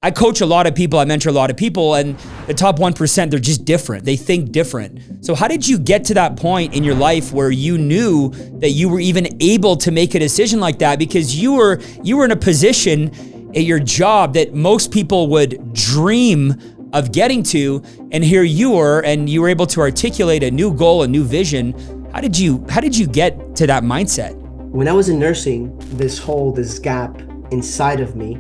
I coach a lot of people, I mentor a lot of people, and the top 1%, they're just different. They think different. So how did you get to that point in your life where you knew that you were even able to make a decision like that? Because you were in a position at your job that most people would dream of getting to, and here you were, and you were able to articulate a new goal, a new vision. How did you get to that mindset? When I was in nursing, this gap inside of me,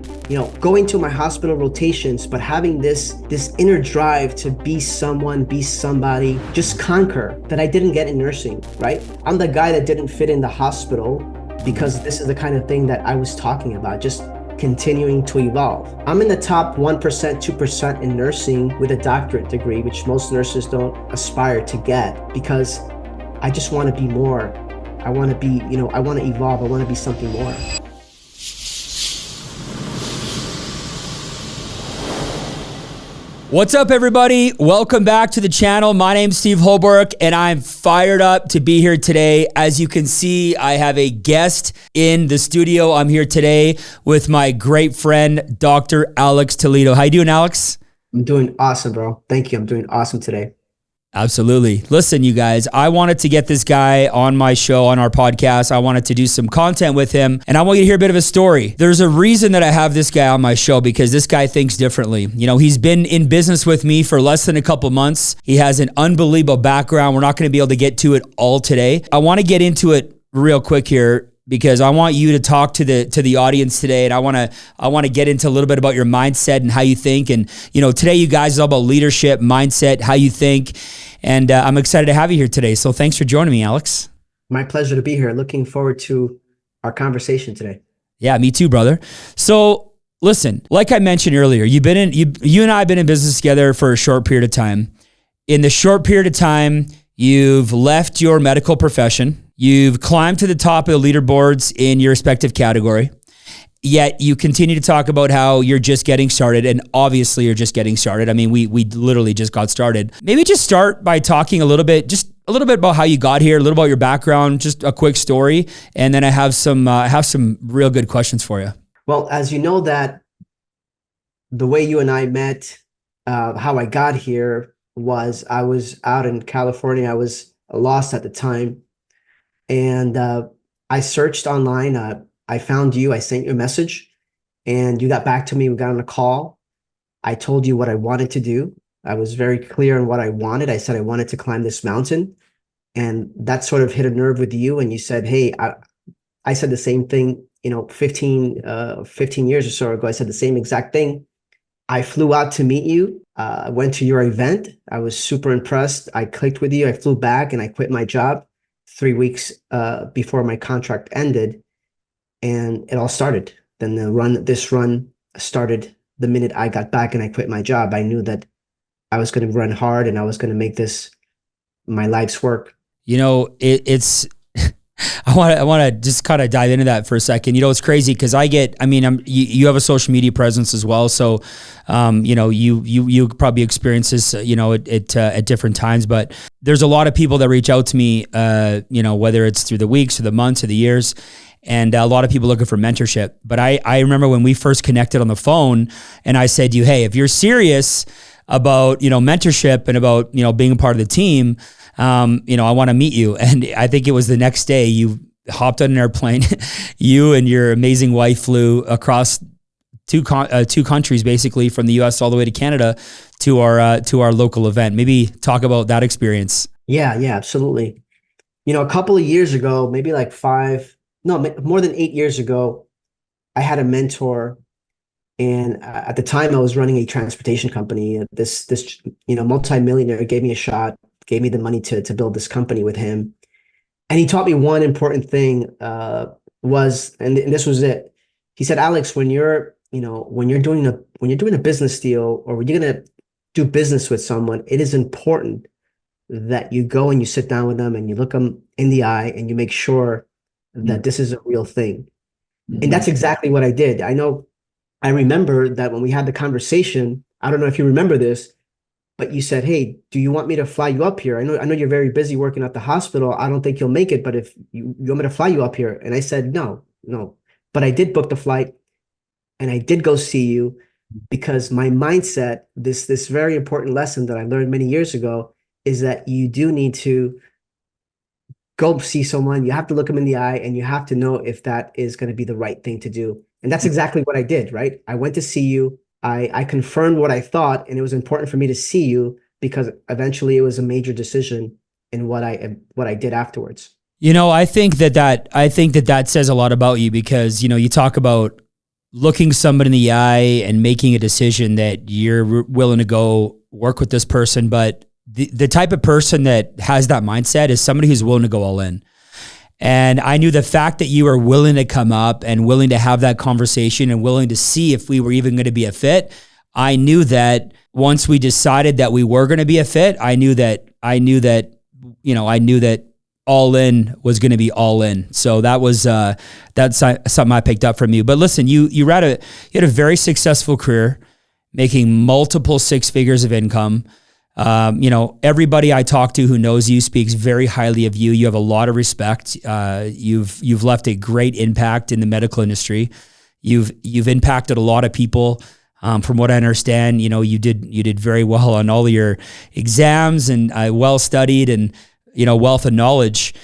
going to my hospital rotations, but having this inner drive to be someone, be somebody, just conquer, that I didn't get in nursing, right? I'm the guy that didn't fit in the hospital because this is the kind of thing that I was talking about, just continuing to evolve. I'm in the top 1%, 2% in nursing with a doctorate degree, which most nurses don't aspire to get, because I just want to be more. I want to be, I want to evolve. I want to be something more. What's up, everybody? Welcome back to the channel. My name's Steve Holbrook, and I'm fired up to be here today. As you can see, I have a guest in the studio. I'm here today with my great friend, Dr. Alex Toledo. How you doing, Alex? I'm doing awesome, bro. Thank you. I'm doing awesome today. Absolutely. Listen, you guys, I wanted to get this guy on my show, on our podcast. I wanted to do some content with him, and I want you to hear a bit of a story. There's a reason that I have this guy on my show, because this guy thinks differently. He's been in business with me for less than a couple months. He has an unbelievable background. We're not going to be able to get to it all today. I want to get into it real quick here, because I want you to talk to the audience today, and I want to get into a little bit about your mindset and how you think. And today, you guys, is all about leadership, mindset, how you think, and I'm excited to have you here today. So thanks for joining me, Alex. My pleasure to be here. Looking forward to our conversation today. Yeah, me too, brother. So listen, like I mentioned earlier, you and I have been in business together for a short period of time. In the short period of time, you've left your medical profession. You've climbed to the top of the leaderboards in your respective category, yet you continue to talk about how you're just getting started, and obviously you're just getting started. I mean, we literally just got started. Maybe just start by talking a little bit about how you got here, a little about your background, just a quick story, and then I have some real good questions for you. Well, as you know, that the way you and I met, how I got here was I was out in California. I was lost at the time. And I searched online. I found you. I sent you a message, and you got back to me. We got on a call. I told you what I wanted to do. I was very clear on what I wanted. I said I wanted to climb this mountain, and that sort of hit a nerve with you. And you said, "Hey," I said the same thing. 15 years or so ago, I said the same exact thing. I flew out to meet you. I went to your event. I was super impressed. I clicked with you. I flew back, and I quit my job 3 weeks before my contract ended, and it all started. Then this run started the minute I got back and I quit my job. I knew that I was going to run hard, and I was going to make this my life's work. It's I want to just kind of dive into that for a second. It's crazy because you have a social media presence as well. So, you probably experience this, at different times, but there's a lot of people that reach out to me, whether it's through the weeks or the months or the years, and a lot of people looking for mentorship. But I remember when we first connected on the phone, and I said to you, hey, if you're serious about, mentorship and about, being a part of the team, I want to meet you. And I think it was the next day you hopped on an airplane. You and your amazing wife flew across two countries, basically from the US all the way to Canada to our local event. Maybe talk about that experience. Yeah, absolutely. A couple of years ago, maybe like more than 8 years ago, I had a mentor. And at the time I was running a transportation company. This multimillionaire gave me a shot, gave me the money to build this company with him. And he taught me one important thing, and this was it. He said, Alex, when you're doing a business deal, or when you're going to do business with someone, it is important that you go and you sit down with them and you look them in the eye and you make sure that this is a real thing. Mm-hmm. And that's exactly what I did. I remember that when we had the conversation, I don't know if you remember this, but you said, hey, do you want me to fly you up here? I know you're very busy working at the hospital. I don't think you'll make it, but if you want me to fly you up here? And I said, no. But I did book the flight, and I did go see you. because my mindset, this very important lesson that I learned many years ago, is that you do need to go see someone, you have to look them in the eye, and you have to know if that is going to be the right thing to do. And that's exactly what I did, right? I went to see you. I confirmed what I thought, and it was important for me to see you because eventually it was a major decision in what I did afterwards. I think that says a lot about you because, you talk about looking somebody in the eye and making a decision that you're willing to go work with this person. But the type of person that has that mindset is somebody who's willing to go all in. And I knew the fact that you were willing to come up and willing to have that conversation and willing to see if we were even going to be a fit. I knew that once we decided that we were going to be a fit, I knew that all in was going to be all in. So that's something I picked up from you. But listen, you had a very successful career, making multiple six figures of income. Everybody I talk to who knows you speaks very highly of you. You have a lot of respect. You've left a great impact in the medical industry. You've impacted a lot of people. From what I understand, you did very well on all of your exams and well studied and wealth of knowledge.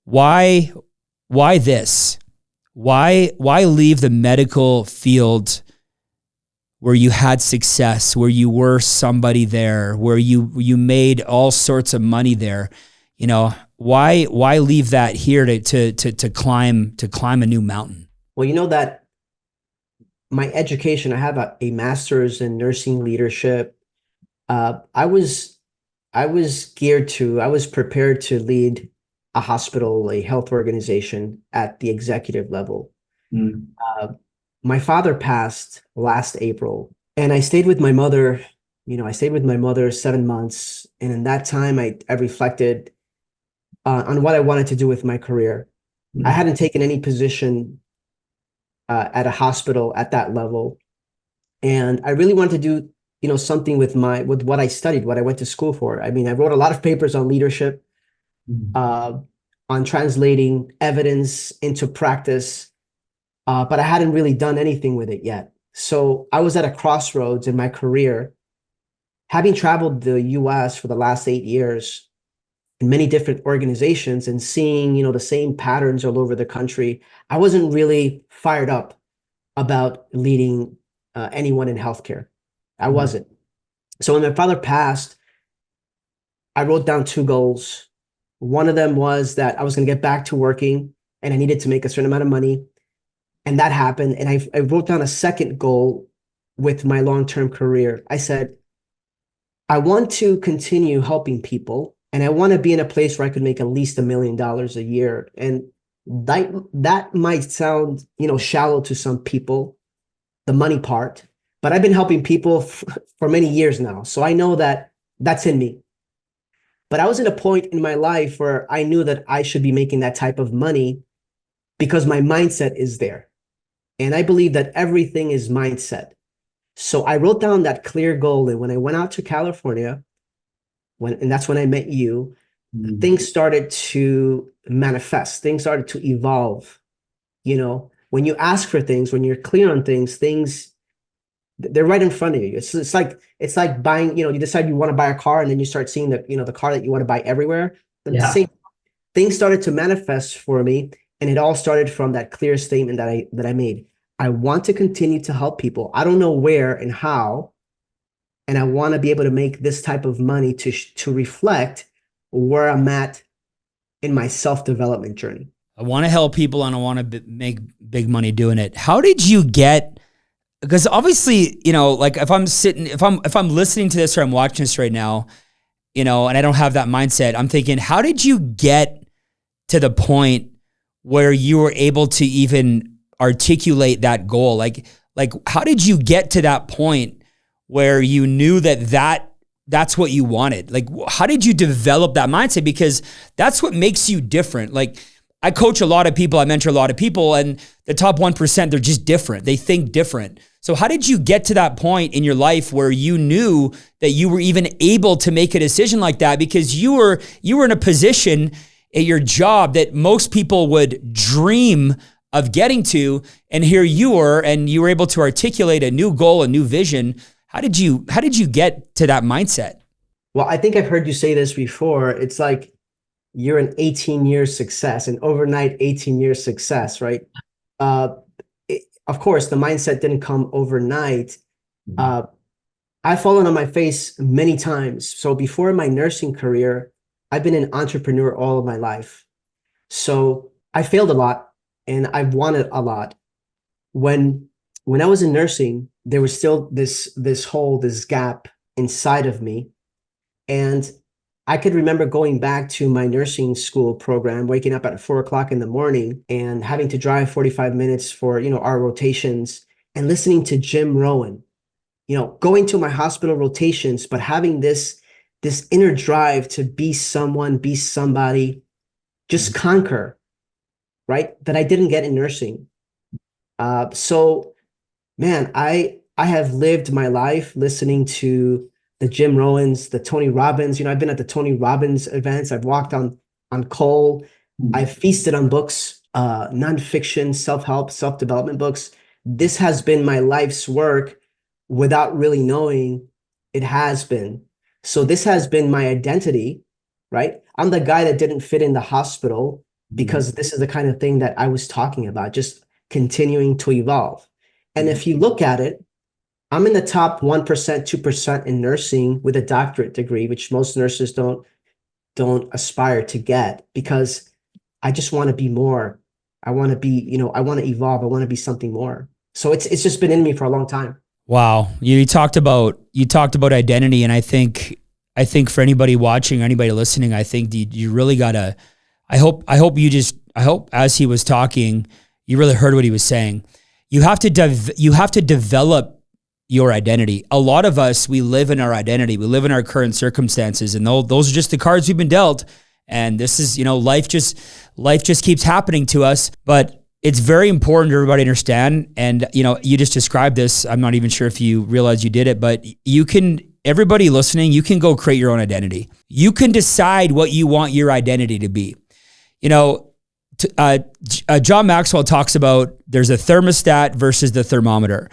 Why this? Why leave the medical field where you had success, where you were somebody there, where you made all sorts of money there? Why leave that here to climb a new mountain? Well, you know that my education, I have a master's in nursing leadership. I was prepared to lead a hospital, a health organization at the executive level. Mm. My father passed last April, and I stayed with my mother. I stayed with my mother 7 months. And in that time, I reflected on what I wanted to do with my career. Mm. I hadn't taken any position at a hospital at that level. And I really wanted to do something with what I studied, what I went to school for. I mean, I wrote a lot of papers on leadership, on translating evidence into practice, but I hadn't really done anything with it yet. So I was at a crossroads in my career, having traveled the US for the last 8 years in many different organizations and seeing, the same patterns all over the country. I wasn't really fired up about leading anyone in healthcare. I wasn't. So when my father passed, I wrote down 2 goals. One of them was that I was going to get back to working and I needed to make a certain amount of money. And that happened. And I wrote down a second goal with my long-term career. I said, I want to continue helping people and I want to be in a place where I could make at least $1 million a year. And that might sound, shallow to some people, the money part. But I've been helping people for many years now. So I know that that's in me. But I was at a point in my life where I knew that I should be making that type of money because my mindset is there. And I believe that everything is mindset. So I wrote down that clear goal. And when I went out to California, and that's when I met you, things started to manifest. Things started to evolve. When you ask for things, when you're clear on things, they're right in front of you. It's like buying, you decide you want to buy a car and then you start seeing the car that you want to buy everywhere. The same things started to manifest for me. And it all started from that clear statement that I made. I want to continue to help people. I don't know where and how. And I want to be able to make this type of money to reflect where I'm at in my self-development journey. I want to help people and I want to make big money doing it. How did you get, because obviously, like if I'm listening to this or I'm watching this right now, and I don't have that mindset, I'm thinking, how did you get to the point where you were able to even articulate that goal? Like how did you get to that point where you knew that's what you wanted? Like, how did you develop that mindset? Because that's what makes you different. Like, I coach a lot of people, I mentor a lot of people, and the top 1%, they're just different. They think different. So how did you get to that point in your life where you knew that you were even able to make a decision like that? Because you were in a position at your job that most people would dream of getting to, and here you were, and you were able to articulate a new goal, a new vision. How did you get to that mindset? Well, I think I've heard you say this before. It's like you're an 18-year success, an overnight 18-year success, right? Uh, of course, the mindset didn't come overnight. I've fallen on my face many times. So before my nursing career, I've been an entrepreneur all of my life. So I failed a lot and I wanted a lot. When I was in nursing, there was still this hole, this gap inside of me. And I could remember going back to my nursing school program, waking up at 4 o'clock in the morning and having to drive 45 minutes for, our rotations, and listening to Jim Rohn, going to my hospital rotations, but having this inner drive to be someone, be somebody, just conquer, right? That I didn't get in nursing. So man, I have lived my life listening to the Jim Rohns, the Tony Robbins. I've been at the Tony Robbins events. I've walked on Cole. I've feasted on books, nonfiction, self-help, self-development books. This has been my life's work without really knowing it has been. So this has been my identity, right? I'm the guy that didn't fit in the hospital because this is the kind of thing that I was talking about, just continuing to evolve. And if you look at it, I'm in the top 1%, 2% in nursing with a doctorate degree, which most nurses don't aspire to get, because I just want to be more. I want to be, I want to evolve. I want to be something more. So it's just been in me for a long time. Wow. You talked about identity. And I think for anybody watching or anybody listening, I think you really gotta, I hope as he was talking, you really heard what he was saying. You have to develop your identity. A lot of us, we live in our identity. We live in our current circumstances, and those are just the cards we've been dealt. And this is, life just keeps happening to us. But it's very important for everybody to understand. And, you just described this. I'm not even sure if you realize you did it, but everybody listening, you can go create your own identity. You can decide what you want your identity to be. John Maxwell talks about there's a thermostat versus the thermometer.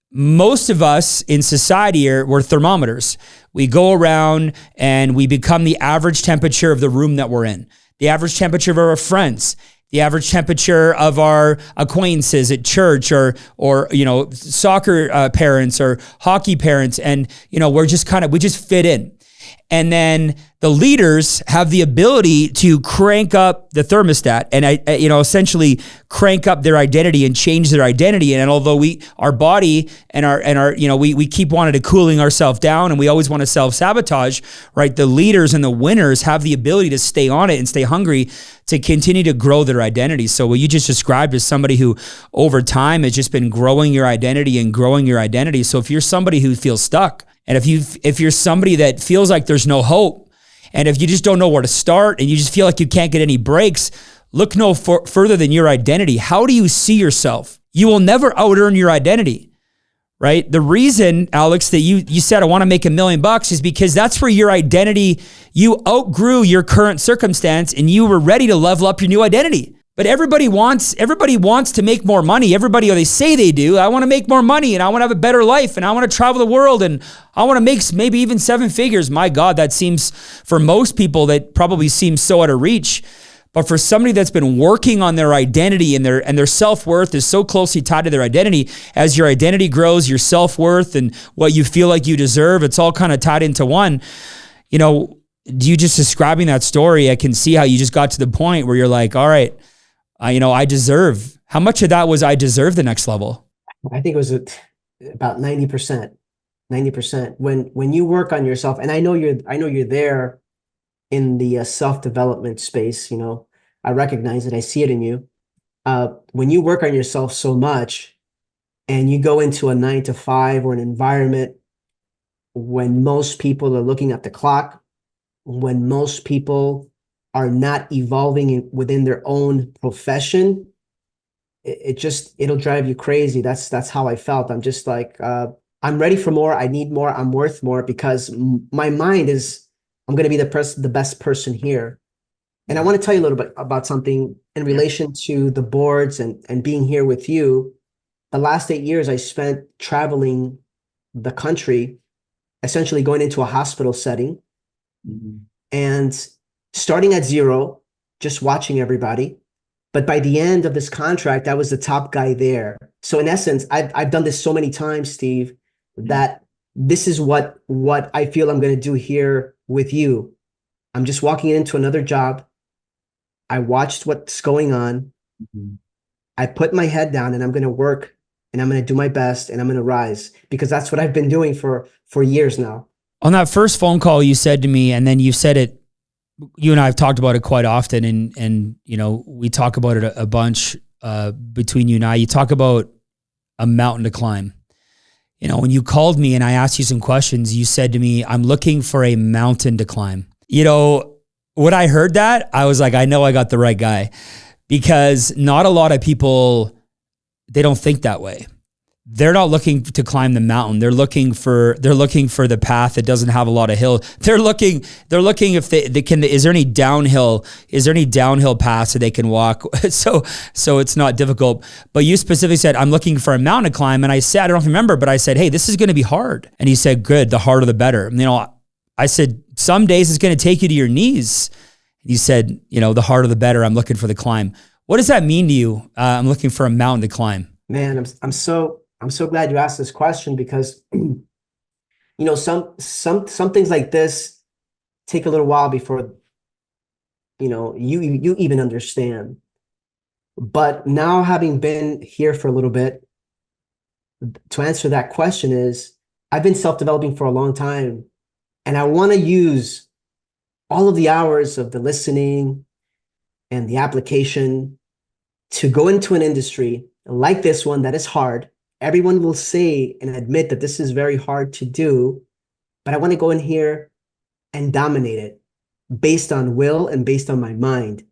Most of us in society we're thermometers. We go around and we become the average temperature of the room that we're in, the average temperature of our friends, the average temperature of our acquaintances at church or soccer parents or hockey parents. And, we just fit in. And then the leaders have the ability to crank up the thermostat and, essentially crank up their identity and change their identity. And although our body and our we keep wanting to cooling ourselves down and we always want to self-sabotage, right? The leaders and the winners have the ability to stay on it and stay hungry to continue to grow their identity. So what you just described is somebody who over time has just been growing your identity and growing your identity. So if you're somebody who feels stuck, and if you're somebody that feels like there's no hope, and if you just don't know where to start and you just feel like you can't get any breaks, look no further than your identity. How do you see yourself? You will never out-earn your identity, right? The reason, Alex, that you said, I want to make $1 million is because that's where your identity, you outgrew your current circumstance and you were ready to level up your new identity. But everybody wants to make more money. Or they say they do. I want to make more money and I want to have a better life and I want to travel the world and I want to make maybe even 7 figures. My God, that seems, for most people, that probably seems so out of reach. But for somebody that's been working on their identity and their self-worth is so closely tied to their identity, as your identity grows, your self-worth and what you feel like you deserve, it's all kind of tied into one. You just describing that story, I can see how you just got to the point where you're like, all right, I deserve. How much of that was I deserve the next level? I think it was about 90%. 90%. When you work on yourself, and I know you're there in the self-development space. I recognize it. I see it in you. When you work on yourself so much, and you go into a 9 to 5 or an environment when most people are looking at the clock, when most people are not evolving within their own profession, it'll drive you crazy. That's how I felt. I'm just like, I'm ready for more. I need more. I'm worth more, because my mind is, I'm going to be the best person here. And I want to tell you a little bit about something in relation to the boards and being here with you. The last 8 years I spent traveling the country, essentially going into a hospital setting and starting at zero, just watching everybody. But by the end of this contract, I was the top guy there. So in essence, I've done this so many times, Steve, that this is what I feel I'm going to do here with you. I'm just walking into another job. I watched what's going on. I put my head down and I'm going to work and I'm going to do my best and I'm going to rise because that's what I've been doing for years now. On that first phone call, you said to me, and then you said it, you and I have talked about it quite often, and you know, we talk about it a bunch between you and I. You talk about a mountain to climb. You know, when you called me and I asked you some questions, you said to me, I'm looking for a mountain to climb. You know, when I heard that, I was like, I know I got the right guy, because not a lot of people, they don't think that way. They're not looking to climb the mountain. They're looking for the path that doesn't have a lot of hill. They're looking if they can, is there any downhill paths that they can walk? So it's not difficult. But you specifically said, I'm looking for a mountain to climb. And I said, I don't remember, but I said, hey, this is going to be hard. And he said, good, the harder the better. You know, I said, some days it's going to take you to your knees. He said, you know, the harder the better. I'm looking for the climb. What does that mean to you? I'm looking for a mountain to climb. Man, I'm so glad you asked this question because you know some things like this take a little while before you know you even understand. But now having been here for a little bit, to answer that question is I've been self-developing for a long time and I want to use all of the hours of the listening and the application to go into an industry like this one that is hard. Everyone will say and admit that this is very hard to do, but I want to go in here and dominate it based on will and based on my mind.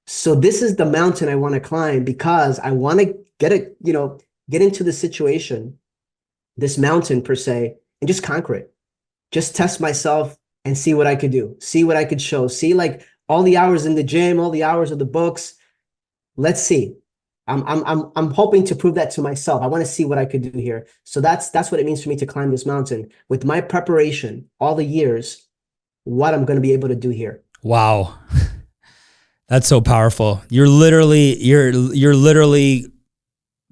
So this is the mountain I want to climb because I want to get into the situation, this mountain per se, and just conquer it. Just test myself and see what I could do, see what I could show, see like all the hours in the gym, all the hours of the books. Let's see. I'm hoping to prove that to myself. I want to see what I could do here. So that's what it means for me to climb this mountain with my preparation, all the years, what I'm going to be able to do here. Wow. That's so powerful. You're literally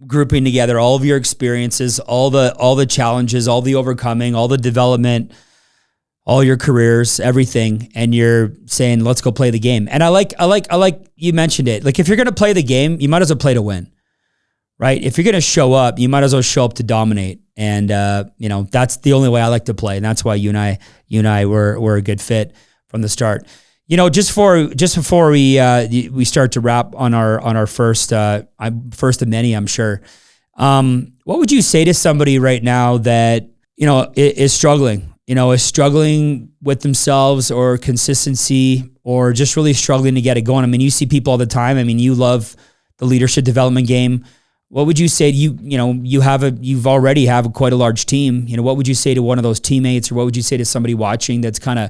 grouping together all of your experiences, all the challenges, all the overcoming, all the development, all your careers, everything, and you're saying, let's go play the game. And I like you mentioned it. Like if you're going to play the game, you might as well play to win, right? If you're going to show up, you might as well show up to dominate. And you know, that's the only way I like to play. And that's why you and I were a good fit from the start. You know, just before we start to wrap on our first of many, I'm sure. What would you say to somebody right now that, you know, is struggling with themselves or consistency or just really struggling to get it going? I mean, you see people all the time. I mean, you love the leadership development game. What would you say to you've already have quite a large team. You know, what would you say to one of those teammates, or what would you say to somebody watching that's kind of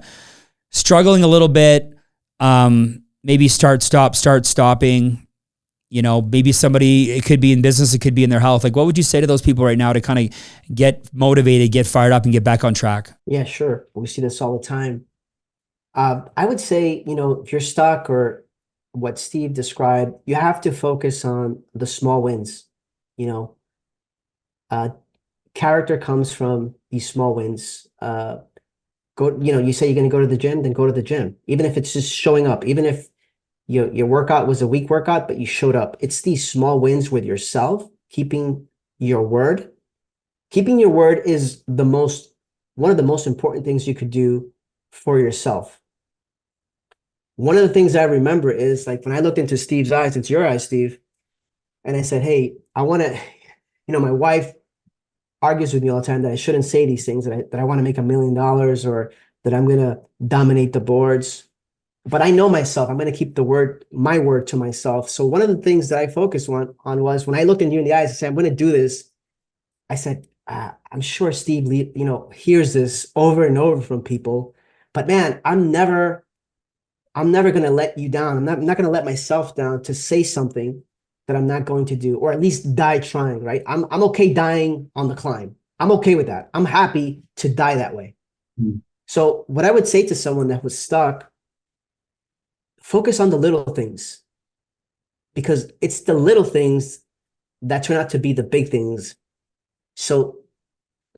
struggling a little bit? Maybe stopping. You know, maybe somebody, it could be in business, it could be in their health. Like, what would you say to those people right now to kind of get motivated, get fired up, and get back on track? Yeah, sure. We see this all the time. I would say, you know, if you're stuck or what Steve described, you have to focus on the small wins. You know, character comes from these small wins. You say you're going to go to the gym, then go to the gym. Even if it's just showing up, even if your workout was a weak workout, but you showed up. It's these small wins with yourself, keeping your word. Keeping your word is one of the most important things you could do for yourself. One of the things I remember is like when I looked into Steve's eyes, it's your eyes, Steve. And I said, hey, I want to, my wife argues with me all the time that I shouldn't say these things, that I want to make $1 million or that I'm going to dominate the boards. But I know myself, I'm going to keep my word to myself. So one of the things that I focused on was when I looked you in the eyes, I said, I'm going to do this. I said, I'm sure Steve, hears this over and over from people, but man, I'm never I'm never going to let you down. I'm not going to let myself down to say something that I'm not going to do, or at least die trying, right? I'm okay dying on the climb. I'm okay with that. I'm happy to die that way. Mm. So what I would say to someone that was stuck, focus on the little things, because it's the little things that turn out to be the big things. So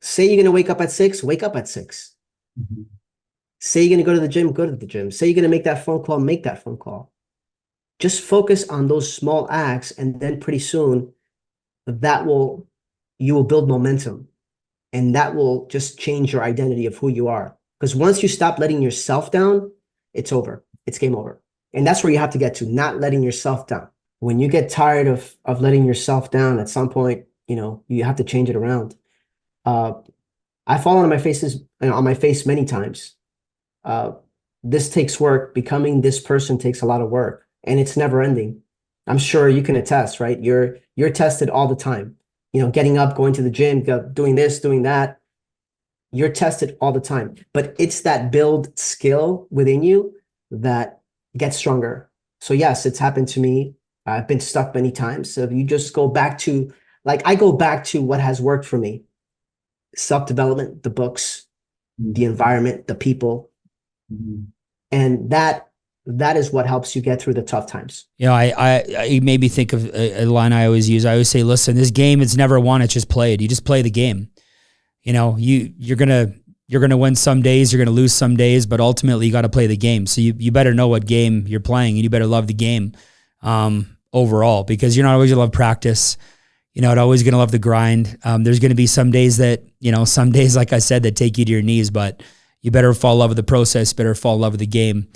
say you're going to wake up at 6, wake up at 6. Mm-hmm. Say you're going to go to the gym, go to the gym. Say you're going to make that phone call, make that phone call. Just focus on those small acts, and then pretty soon you will build momentum, and that will just change your identity of who you are. Because once you stop letting yourself down, it's over. It's game over. And that's where you have to get to, not letting yourself down. When you get tired of letting yourself down, at some point, you have to change it around. I've fallen on my face many times. This takes work. Becoming this person takes a lot of work, and it's never ending. I'm sure you can attest, right? You're tested all the time. Getting up, going to the gym, doing this, doing that. You're tested all the time, but it's that build skill within you that gets stronger. So yes, it's happened to me. I've been stuck many times. So if you just go back to, I go back to what has worked for me: self-development, the books, the environment, the people. Mm-hmm. And that is what helps you get through the tough times. It made me think of a line I always use. I always say, listen, this game, it's never won, it's just played. You just play the game. You're gonna win some days, you're gonna lose some days, but ultimately you got to play the game. So you better know what game you're playing, and you better love the game overall, because you're not always gonna love practice. You're not always gonna love the grind. There's gonna be some days that, some days, like I said, that take you to your knees, but you better fall in love with the process, better fall in love with the game.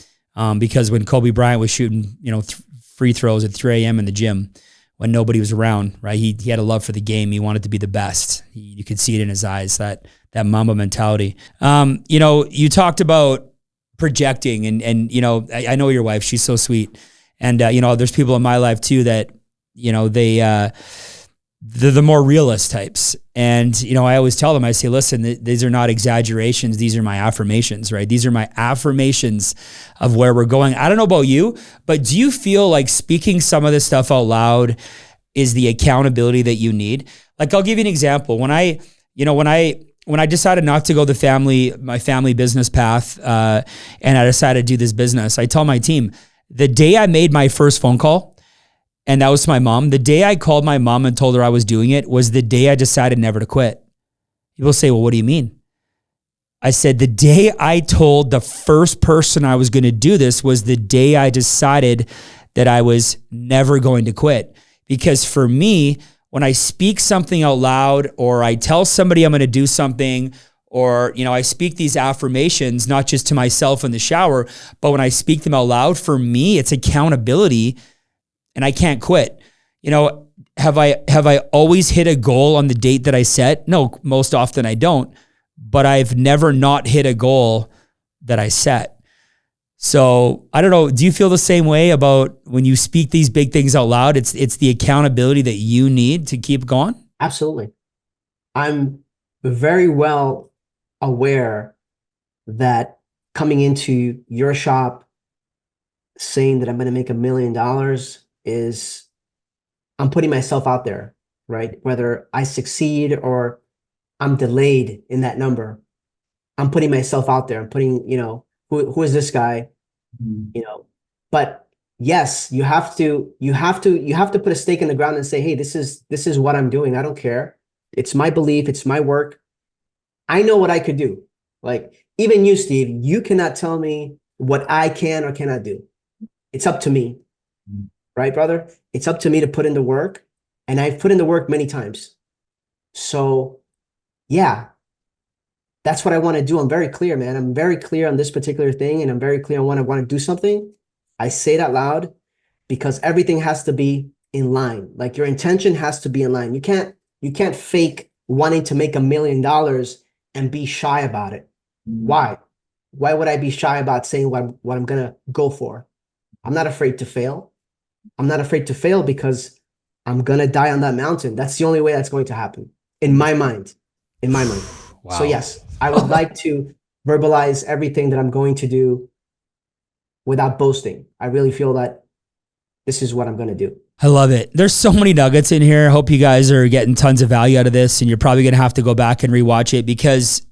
Because when Kobe Bryant was shooting, free throws at 3 a.m. in the gym when nobody was around, right? He had a love for the game. He wanted to be the best. You could see it in his eyes, that Mamba mentality. You talked about projecting, and I know your wife, she's so sweet. And, there's people in my life too that, they're the more realist types. And, I always tell them, I say, listen, these are not exaggerations. These are my affirmations, right? These are my affirmations of where we're going. I don't know about you, but do you feel like speaking some of this stuff out loud is the accountability that you need? Like, I'll give you an example. When I decided not to go my family business path, and I decided to do this business, I tell my team, the day I made my first phone call, and that was to my mom, the day I called my mom and told her I was doing it was the day I decided never to quit. People say, well, what do you mean? I said, the day I told the first person I was going to do this was the day I decided that I was never going to quit. Because for me, when I speak something out loud, or I tell somebody I'm going to do something, or, I speak these affirmations, not just to myself in the shower, but when I speak them out loud, for me, it's accountability. And I can't quit. Have I always hit a goal on the date that I set? No, most often I don't, but I've never not hit a goal that I set. So I don't know. Do you feel the same way about when you speak these big things out loud? It's the accountability that you need to keep going? Absolutely. I'm very well aware that coming into your shop saying that I'm going to make $1 million is, I'm putting myself out there, right? Whether I succeed or I'm delayed in that number, I'm putting myself out there. I'm putting, who is this guy? But yes, you have to put a stake in the ground and say, hey, this is what I'm doing. I don't care. It's my belief. It's my work. I know what I could do. Like, even you, Steve, you cannot tell me what I can or cannot do. It's up to me. Right, brother? It's up to me to put in the work, and I've put in the work many times. So yeah, that's what I want to do. I'm very clear, man. I'm very clear on this particular thing, and I'm very clear on when I want to do something. I say it out loud because everything has to be in line. Like, your intention has to be in line. You can't fake wanting to make $1 million and be shy about it. Why? Why would I be shy about saying what I'm gonna go for? I'm not afraid to fail. I'm not afraid to fail because I'm going to die on that mountain. That's the only way that's going to happen in my mind. Wow. So yes, I would like to verbalize everything that I'm going to do without boasting. I really feel that this is what I'm going to do. I love it. There's so many nuggets in here. I hope you guys are getting tons of value out of this, and you're probably going to have to go back and rewatch it because,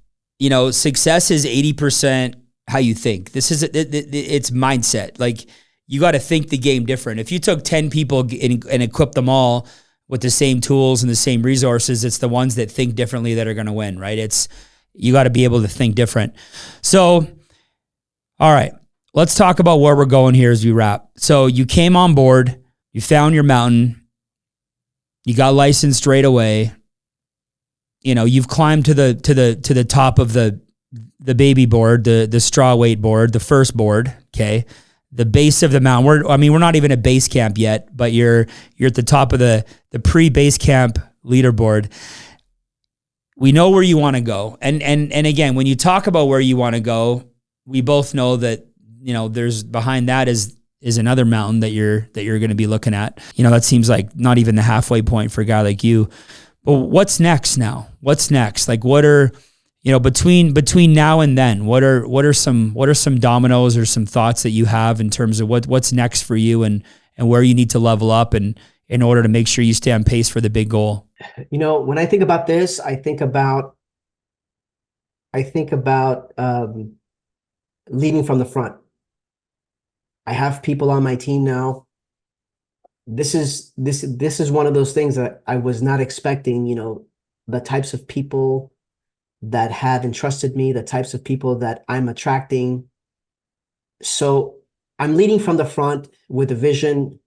success is 80% how you think. This is it's mindset. Like, you got to think the game different. If you took 10 people and equipped them all with the same tools and the same resources, it's the ones that think differently that are going to win, right? You got to be able to think different. So, all right, let's talk about where we're going here as we wrap. So you came on board. You found your mountain. You got licensed right away. You've climbed to the top of the baby board, the straw weight board, the first board. Okay, the base of the mountain. We're not even at base camp yet, but you're at the top of the pre-base camp leaderboard. We know where you want to go, and again, when you talk about where you want to go, we both know that there's behind that is another mountain that you're going to be looking at. That seems like not even the halfway point for a guy like you. But what's next now? What's next? Like, what are, between now and then, what are some dominoes or some thoughts that you have in terms of what's next for you and where you need to level up and in order to make sure you stay on pace for the big goal? When I think about this, I think about leading from the front. I have people on my team now. This is one of those things that I was not expecting, the types of people that have entrusted me, the types of people that I'm attracting. So I'm leading from the front with a vision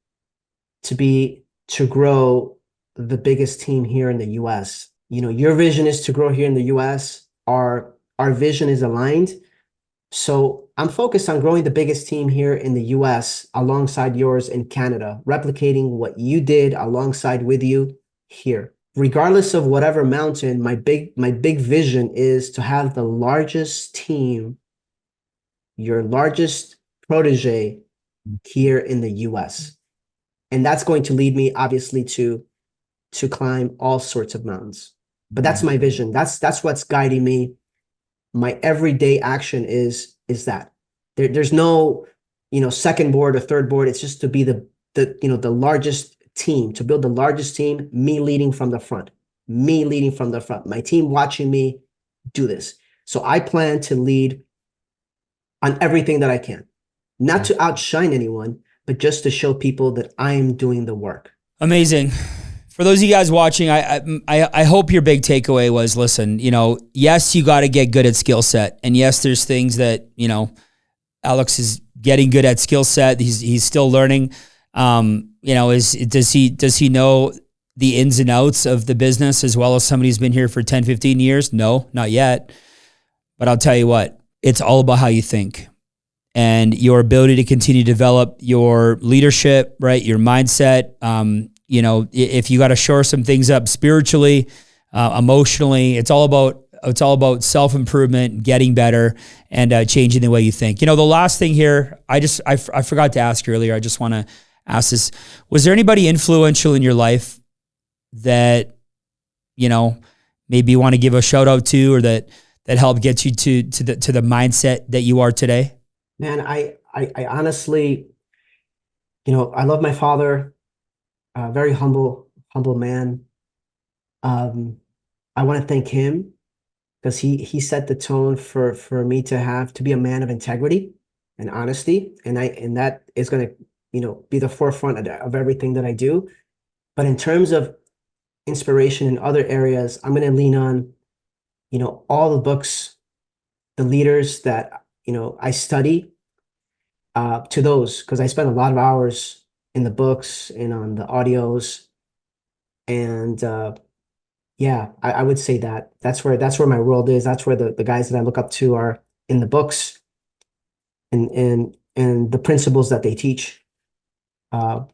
to grow the biggest team here in the US. Your vision is to grow here in the US. Our vision is aligned. So I'm focused on growing the biggest team here in the US alongside yours in Canada, replicating what you did alongside with you here. Regardless of whatever mountain, my big vision is to have the largest team, your largest protege here in the US. And that's going to lead me obviously to climb all sorts of mountains. But that's my vision. That's what's guiding me. My everyday action is that there's no, second board or third board. It's just to be the largest team, to build the largest team, me leading from the front, my team watching me do this. So I plan to lead on everything that I can, not to outshine anyone, but just to show people that I am doing the work. Amazing. For those of you guys watching, I hope your big takeaway was, listen, yes, you got to get good at skill set. And yes, there's things that, Alex is getting good at skill set. He's still learning. Does he know the ins and outs of the business as well as somebody who's been here for 10, 15 years? No, not yet. But I'll tell you what, it's all about how you think and your ability to continue to develop your leadership, right? Your mindset. If you got to shore some things up spiritually, emotionally, it's all about self-improvement, getting better, and changing the way you think. The last thing here, I forgot to ask earlier. I just want to ask this: was there anybody influential in your life that maybe you want to give a shout out to, or that helped get you to the mindset that you are today? Man, I honestly, I love my father. Very humble man. I want to thank him because he set the tone for me to be a man of integrity and honesty, and that is going to be the forefront of everything that I do. But in terms of inspiration in other areas, I'm going to lean on all the books, the leaders that I study, to those, because I spend a lot of hours in the books and on the audios. And I would say that's where my world is. That's where the guys that I look up to are, in the books and the principles that they teach, and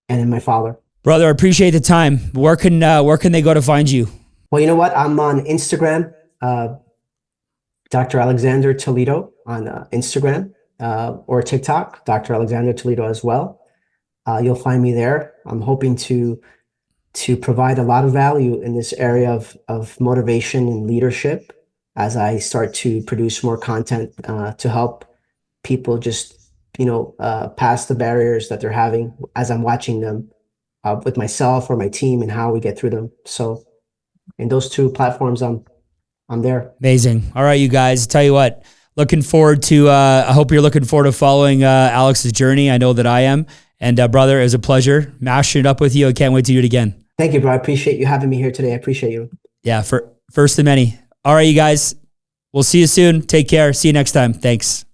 in my father. Brother, I appreciate the time. Where can they go to find you? Well, you know what? I'm on Instagram, Dr. Alexander Toledo on Instagram, or TikTok, Dr. Alexander Toledo as well. You'll find me there. I'm hoping to provide a lot of value in this area of motivation and leadership as I start to produce more content to help people just past the barriers that they're having as I'm watching them with myself or my team and how we get through them. So in those two platforms, I'm there. Amazing. All right, you guys, tell you what, looking forward to, I hope you're looking forward to following Alex's journey. I know that I am. And brother, it was a pleasure mashing it up with you. I can't wait to do it again. Thank you, bro. I appreciate you having me here today. I appreciate you. Yeah, for first of many. All right, you guys, we'll see you soon. Take care. See you next time. Thanks.